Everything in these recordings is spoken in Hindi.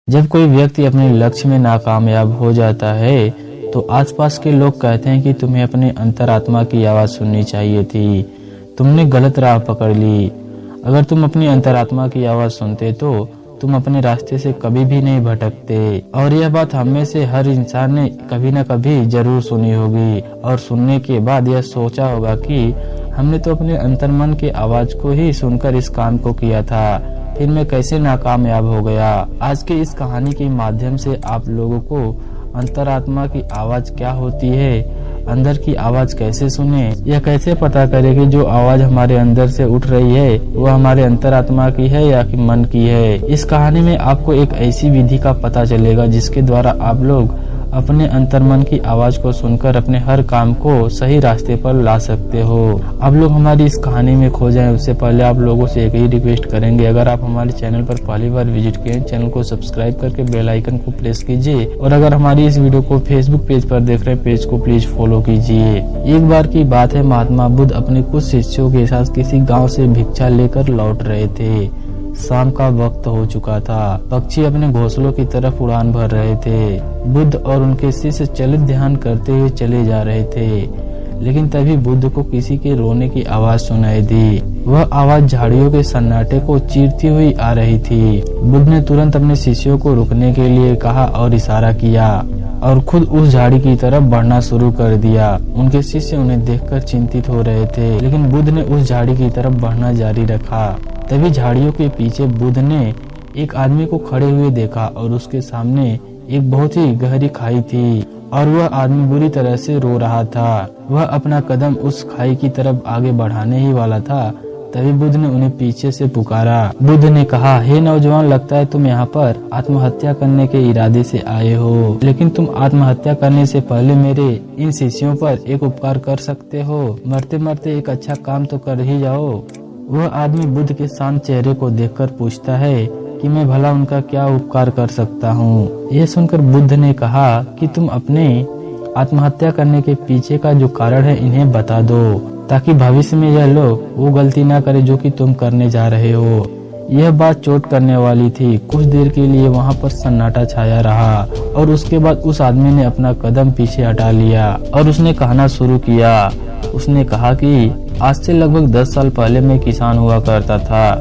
जब कोई व्यक्ति अपने लक्ष्य में नाकामयाब हो जाता है तो आसपास के लोग कहते हैं कि तुम्हें अपने अंतरात्मा की आवाज़ सुननी चाहिए थी, तुमने गलत राह पकड़ ली। अगर तुम अपनी अंतरात्मा की आवाज़ सुनते तो तुम अपने रास्ते से कभी भी नहीं भटकते। और यह बात हम में से हर इंसान ने कभी न कभी जरूर सुनी होगी और सुनने के बाद यह सोचा होगा कि हमने तो अपने अंतर्मन की आवाज़ को ही सुनकर इस काम को किया था, फिर मैं कैसे नाकामयाब हो गया। आज के इस कहानी के माध्यम से आप लोगों को अंतरात्मा की आवाज़ क्या होती है, अंदर की आवाज़ कैसे सुने, यह कैसे पता करें कि जो आवाज़ हमारे अंदर से उठ रही है वह हमारे अंतरात्मा की है या कि मन की है। इस कहानी में आपको एक ऐसी विधि का पता चलेगा जिसके द्वारा आप लोग अपने अंतर्मन की आवाज को सुनकर अपने हर काम को सही रास्ते पर ला सकते हो। आप लोग हमारी इस कहानी में खो जाएं उससे पहले आप लोगों से एक ही रिक्वेस्ट करेंगे, अगर आप हमारे चैनल पर पहली बार विजिट किए चैनल को सब्सक्राइब करके बेल आइकन को प्रेस कीजिए और अगर हमारी इस वीडियो को फेसबुक पेज पर देख रहे हैं पेज को प्लीज फॉलो कीजिए। एक बार की बात है, महात्मा बुद्ध अपने कुछ शिष्यों के साथ किसी गाँव से भिक्षा लेकर लौट रहे थे। शाम का वक्त हो चुका था, पक्षी अपने घोंसलों की तरफ उड़ान भर रहे थे। बुद्ध और उनके शिष्य चलित ध्यान करते हुए चले जा रहे थे, लेकिन तभी बुद्ध को किसी के रोने की आवाज सुनाई दी। वह आवाज झाड़ियों के सन्नाटे को चीरती हुई आ रही थी। बुद्ध ने तुरंत अपने शिष्यों को रुकने के लिए कहा और इशारा किया और खुद उस झाड़ी की तरफ बढ़ना शुरू कर दिया। उनके शिष्य उन्हें देखकर चिंतित हो रहे थे, लेकिन बुद्ध ने उस झाड़ी की तरफ बढ़ना जारी रखा। तभी झाड़ियों के पीछे बुद्ध ने एक आदमी को खड़े हुए देखा और उसके सामने एक बहुत ही गहरी खाई थी और वह आदमी बुरी तरह से रो रहा था। वह अपना कदम उस खाई की तरफ आगे बढ़ाने ही वाला था, तभी बुद्ध ने उन्हें पीछे से पुकारा। बुद्ध ने कहा, हे नौजवान, लगता है तुम यहाँ पर आत्महत्या करने के इरादे से आए हो, लेकिन तुम आत्महत्या करने से पहले मेरे इन शिष्यों पर एक उपकार कर सकते हो। मरते मरते एक अच्छा काम तो कर ही जाओ। वह आदमी बुद्ध के शांत चेहरे को देखकर पूछता है कि मैं भला उनका क्या उपकार कर सकता हूँ। यह सुनकर बुद्ध ने कहा कि तुम अपने आत्महत्या करने के पीछे का जो कारण है इन्हें बता दो, ताकि भविष्य में यह लोग वो गलती ना करे जो कि तुम करने जा रहे हो। यह बात चोट करने वाली थी। कुछ देर के लिए वहाँ पर सन्नाटा छाया रहा और उसके बाद उस आदमी ने अपना कदम पीछे हटा लिया और उसने कहना शुरू किया। उसने कहा कि आज से लगभग 10 साल पहले मैं किसान हुआ करता था,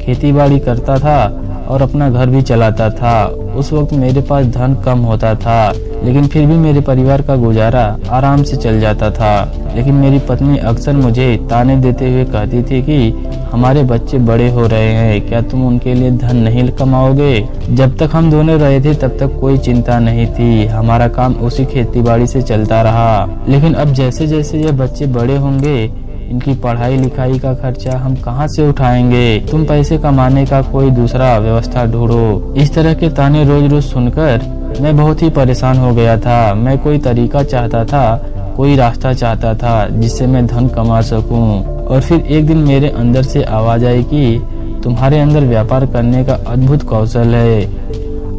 खेती बाड़ी करता था और अपना घर भी चलाता था। उस वक्त मेरे पास धन कम होता था, लेकिन फिर भी मेरे परिवार का गुजारा आराम से चल जाता था। लेकिन मेरी पत्नी अक्सर मुझे ताने देते हुए कहती थी कि हमारे बच्चे बड़े हो रहे हैं, क्या तुम उनके लिए धन नहीं कमाओगे। जब तक हम दोनों रहे थे तब तक कोई चिंता नहीं थी, हमारा काम उसी खेती बाड़ी से चलता रहा। लेकिन अब जैसे जैसे ये बच्चे बड़े होंगे, इनकी पढ़ाई लिखाई का खर्चा हम कहाँ से उठाएंगे, तुम पैसे कमाने का कोई दूसरा व्यवस्था ढूंढो। इस तरह के ताने रोज रोज सुनकर मैं बहुत ही परेशान हो गया था। मैं कोई तरीका चाहता था, कोई रास्ता चाहता था जिससे मैं धन कमा सकूं। और फिर एक दिन मेरे अंदर से आवाज आई कि तुम्हारे अंदर व्यापार करने का अद्भुत कौशल है।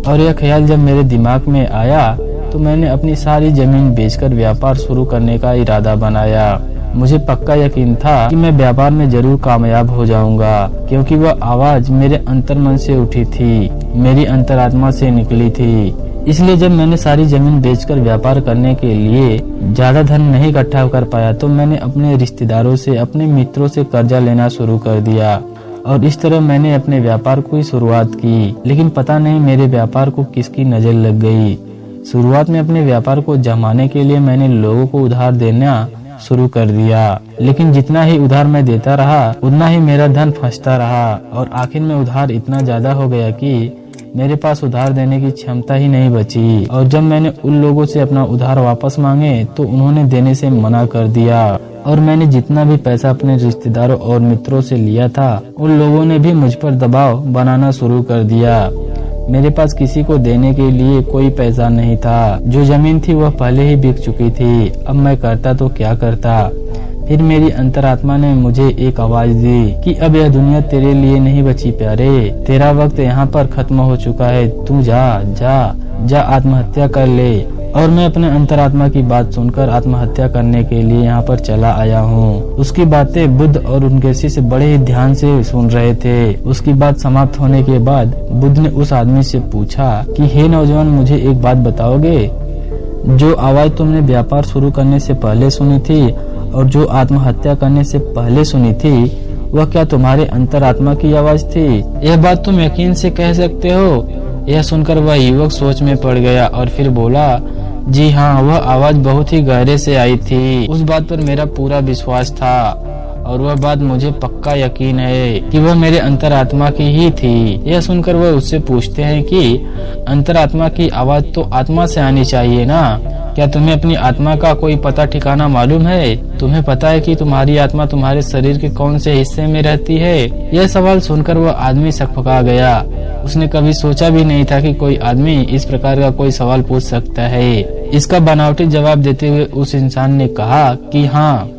और यह ख्याल जब मेरे दिमाग में आया तो मैंने अपनी सारी जमीन बेचकर व्यापार शुरू करने का इरादा बनाया। मुझे पक्का यकीन था कि मैं व्यापार में जरूर कामयाब हो जाऊंगा, क्योंकि वह आवाज मेरे अंतर्मन से उठी थी, मेरी अंतरात्मा से निकली थी। इसलिए जब मैंने सारी जमीन बेचकर व्यापार करने के लिए ज्यादा धन नहीं इकट्ठा कर पाया तो मैंने अपने रिश्तेदारों से, अपने मित्रों से कर्जा लेना शुरू कर दिया और इस तरह मैंने अपने व्यापार को ही शुरुआत की। लेकिन पता नहीं मेरे व्यापार को किसकी नजर लग गई। शुरुआत में अपने व्यापार को जमाने के लिए मैंने लोगों को उधार देना शुरू कर दिया, लेकिन जितना ही उधार मैं देता रहा उतना ही मेरा धन फंसता रहा और आखिर में उधार इतना ज्यादा हो गया कि मेरे पास उधार देने की क्षमता ही नहीं बची। और जब मैंने उन लोगों से अपना उधार वापस मांगे तो उन्होंने देने से मना कर दिया और मैंने जितना भी पैसा अपने रिश्तेदारों और मित्रों से लिया था उन लोगों ने भी मुझ पर दबाव बनाना शुरू कर दिया। मेरे पास किसी को देने के लिए कोई पैसा नहीं था। जो जमीन थी वह पहले ही बिक चुकी थी। अब मैं करता तो क्या करता। फिर मेरी अंतरात्मा ने मुझे एक आवाज दी कि अब यह दुनिया तेरे लिए नहीं बची प्यारे, तेरा वक्त यहाँ पर खत्म हो चुका है, तू जा जा जा आत्महत्या कर ले और मैं अपने अंतरात्मा की बात सुनकर आत्महत्या करने के लिए यहाँ पर चला आया हूँ। उसकी बातें बुद्ध और उनके शिष्य बड़े ही ध्यान से सुन रहे थे। उसकी बात समाप्त होने के बाद बुद्ध ने उस आदमी से पूछा कि हे नौजवान, मुझे एक बात बताओगे? जो आवाज तुमने व्यापार शुरू करने से पहले सुनी थी और जो आत्महत्या करने से पहले सुनी थी, वह क्या तुम्हारे अंतरात्मा की आवाज थी? यह बात तुम यकीन से कह सकते हो? यह सुनकर वह युवक सोच में पड़ गया और फिर बोला, जी हाँ, वह आवाज बहुत ही गहरे से आई थी। उस बात पर मेरा पूरा विश्वास था और वह बात मुझे पक्का यकीन है कि वह मेरे अंतरात्मा की ही थी। यह सुनकर वह उससे पूछते हैं कि अंतरात्मा की आवाज तो आत्मा से आनी चाहिए ना? क्या तुम्हें अपनी आत्मा का कोई पता ठिकाना मालूम है? तुम्हें पता है कि तुम्हारी आत्मा तुम्हारे शरीर के कौन से हिस्से में रहती है? यह सवाल सुनकर वह आदमी सकपका गया। उसने कभी सोचा भी नहीं था कि कोई आदमी इस प्रकार का कोई सवाल पूछ सकता है। इसका बनावटी जवाब देते हुए उस इंसान ने कहा कि हाँ,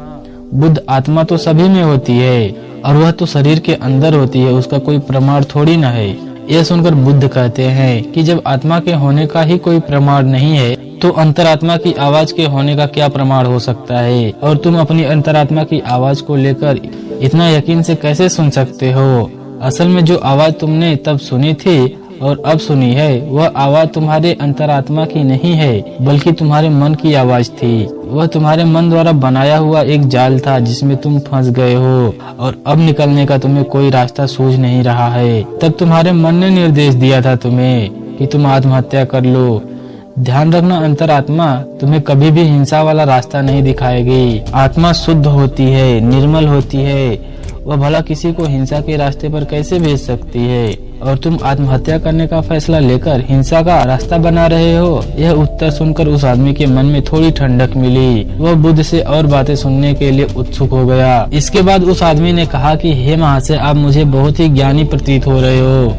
बुद्ध, आत्मा तो सभी में होती है और वह तो शरीर के अंदर होती है, उसका कोई प्रमाण थोड़ी न है। यह सुनकर बुद्ध कहते हैं कि जब आत्मा के होने का ही कोई प्रमाण नहीं है तो अंतरात्मा की आवाज के होने का क्या प्रमाण हो सकता है? और तुम अपनी अंतरात्मा की आवाज को लेकर इतना यकीन से कैसे सुन सकते हो? असल में जो आवाज तुमने तब सुनी थी और अब सुनी है, वह आवाज तुम्हारे अंतरात्मा की नहीं है, बल्कि तुम्हारे मन की आवाज थी। वह तुम्हारे मन द्वारा बनाया हुआ एक जाल था जिसमें तुम फंस गए हो और अब निकलने का तुम्हें कोई रास्ता सूझ नहीं रहा है। तब तुम्हारे मन ने निर्देश दिया था तुम्हें कि तुम आत्महत्या कर लो। ध्यान रखना, अंतरात्मा तुम्हें कभी भी हिंसा वाला रास्ता नहीं दिखाएगी। आत्मा शुद्ध होती है, निर्मल होती है। वह भला किसी को हिंसा के रास्ते पर कैसे भेज सकती है? और तुम आत्महत्या करने का फैसला लेकर हिंसा का रास्ता बना रहे हो। यह उत्तर सुनकर उस आदमी के मन में थोड़ी ठंडक मिली। वह बुद्ध से और बातें सुनने के लिए उत्सुक हो गया। इसके बाद उस आदमी ने कहा कि हे महाशय, आप मुझे बहुत ही ज्ञानी प्रतीत हो रहे हो।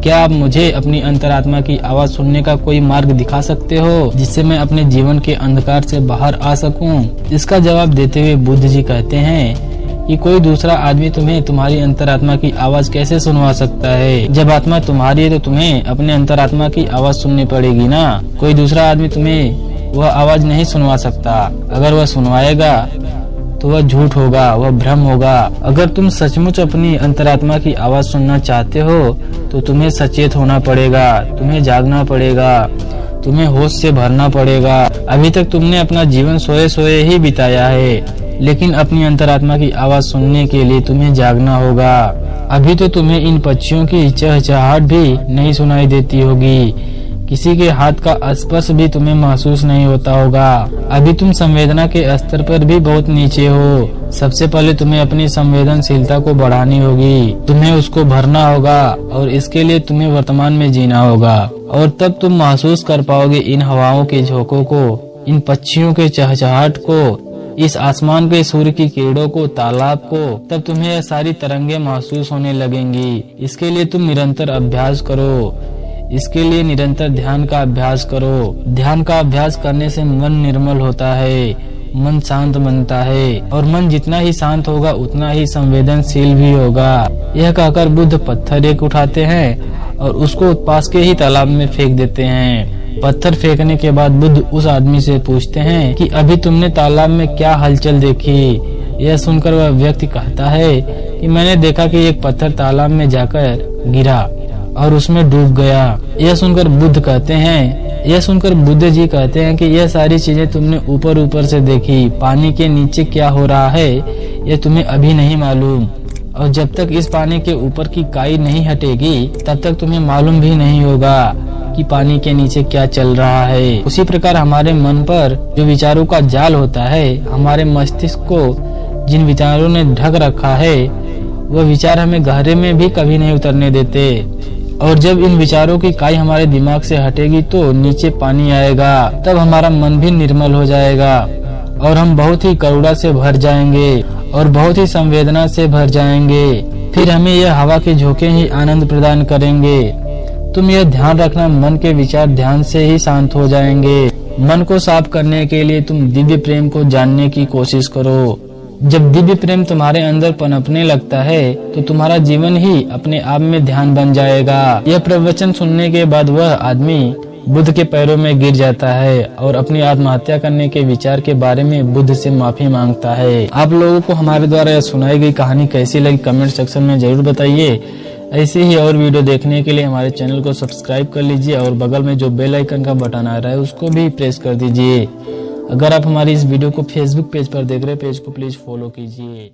क्या आप मुझे अपनी अंतरात्मा की आवाज सुनने का कोई मार्ग दिखा सकते हो जिससे मैं अपने जीवन के अंधकार से बाहर आ सकूं? इसका जवाब देते हुए बुद्ध जी कहते हैं कि कोई दूसरा आदमी तुम्हें तुम्हारी अंतरात्मा की आवाज कैसे सुनवा सकता है? जब आत्मा तुम्हारी है तो तुम्हें अपने अंतरात्मा की आवाज सुननी पड़ेगी ना। कोई दूसरा आदमी तुम्हें वह आवाज नहीं सुनवा सकता। अगर वह सुनवाएगा तो वह झूठ होगा, वह भ्रम होगा। अगर तुम सचमुच अपनी अंतरात्मा की आवाज सुनना चाहते हो तो तुम्हें सचेत होना पड़ेगा, तुम्हें जागना पड़ेगा, तुम्हें होश से भरना पड़ेगा। अभी तक तुमने अपना जीवन सोए सोए ही बिताया है, लेकिन अपनी अंतरात्मा की आवाज सुनने के लिए तुम्हें जागना होगा। अभी तो तुम्हें इन पक्षियों की चहचहाहट भी नहीं सुनाई देती होगी, किसी के हाथ का स्पर्श भी तुम्हें महसूस नहीं होता होगा। अभी तुम संवेदना के स्तर पर भी बहुत नीचे हो। सबसे पहले तुम्हें अपनी संवेदनशीलता को बढ़ानी होगी, तुम्हें उसको भरना होगा और इसके लिए तुम्हें वर्तमान में जीना होगा। और तब तुम महसूस कर पाओगे इन हवाओं के झोंकों को, इन पक्षियों के चहचहाहट को, इस आसमान के सूर्य की किरणों को, तालाब को। तब तुम्हें यह सारी तरंगे महसूस होने लगेंगी। इसके लिए तुम निरंतर अभ्यास करो, इसके लिए निरंतर ध्यान का अभ्यास करो। ध्यान का अभ्यास करने से मन निर्मल होता है, मन शांत बनता है और मन जितना ही शांत होगा उतना ही संवेदनशील भी होगा। यह कहकर बुद्ध पत्थर एक उठाते हैं और उसको पास के ही तालाब में फेंक देते हैं। पत्थर फेंकने के बाद बुद्ध उस आदमी से पूछते हैं कि अभी तुमने तालाब में क्या हलचल देखी? यह सुनकर वह व्यक्ति कहता है कि मैंने देखा कि एक पत्थर तालाब में जाकर गिरा और उसमें डूब गया। यह सुनकर बुद्ध जी कहते हैं कि यह सारी चीजें तुमने ऊपर ऊपर से देखी, पानी के नीचे क्या हो रहा है यह तुम्हें अभी नहीं मालूम। और जब तक इस पानी के ऊपर की काई नहीं हटेगी तब तक तुम्हें मालूम भी नहीं होगा कि पानी के नीचे क्या चल रहा है। उसी प्रकार हमारे मन पर जो विचारों का जाल होता है, हमारे मस्तिष्क को जिन विचारों ने ढक रखा है, वह विचार हमें गहरे में भी कभी नहीं उतरने देते। और जब इन विचारों की काई हमारे दिमाग से हटेगी तो नीचे पानी आएगा, तब हमारा मन भी निर्मल हो जाएगा और हम बहुत ही करुणा से भर जाएंगे और बहुत ही संवेदना से भर जाएंगे। फिर हमें यह हवा के झोंके ही आनंद प्रदान करेंगे। तुम यह ध्यान रखना, मन के विचार ध्यान से ही शांत हो जाएंगे। मन को साफ करने के लिए तुम दिव्य प्रेम को जानने की कोशिश करो। जब दिव्य प्रेम तुम्हारे अंदर पनपने लगता है तो तुम्हारा जीवन ही अपने आप में ध्यान बन जाएगा। यह प्रवचन सुनने के बाद वह आदमी बुद्ध के पैरों में गिर जाता है और अपनी आत्महत्या करने के विचार के बारे में बुद्ध से माफी मांगता है। आप लोगों को हमारे द्वारा यह सुनाई गई कहानी कैसी लगी कमेंट सेक्शन में जरूर बताइए। ऐसे ही और वीडियो देखने के लिए हमारे चैनल को सब्सक्राइब कर लीजिए और बगल में जो बेल आइकन का बटन आ रहा है उसको भी प्रेस कर दीजिए। अगर आप हमारी इस वीडियो को फेसबुक पेज पर देख रहे हैं, पेज को प्लीज फॉलो कीजिए।